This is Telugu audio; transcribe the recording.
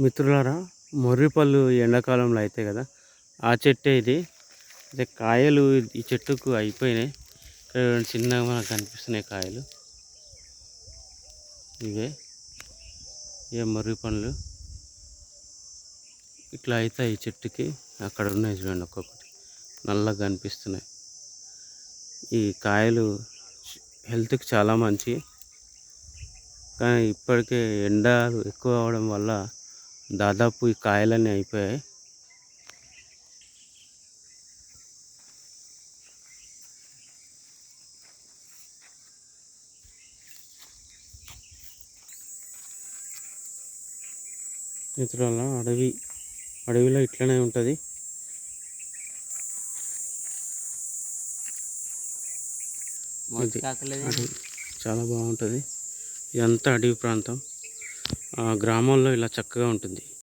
మిత్రులారా, మొర్రి పళ్ళు ఎండాకాలంలో అవుతాయి కదా, ఆ చెట్టే ఇది. అయితే కాయలు ఈ చెట్టుకు అయిపోయినాయి. ఇక్కడ చిన్నగా మనకు కనిపిస్తున్నాయి కాయలు. ఇవే మొర్రి పండ్లు ఇట్లా అవుతాయి ఈ చెట్టుకి. అక్కడ ఉన్నాయి చూడండి, ఒక్కొక్కటి నల్లగా కనిపిస్తున్నాయి. ఈ కాయలు హెల్త్కి చాలా మంచి. కానీ ఇప్పటికే ఎండలు ఎక్కువ అవడం వల్ల దాదాపు ఈ కాయలన్నీ అయిపోయాయి. మిత్రుల అడవిలో ఇట్లనే ఉంటుంది. చాలా బాగుంటుంది. ఇదంతా అడవి ప్రాంతం. గ్రామాల్లో ఇలా చక్కగా ఉంటుంది.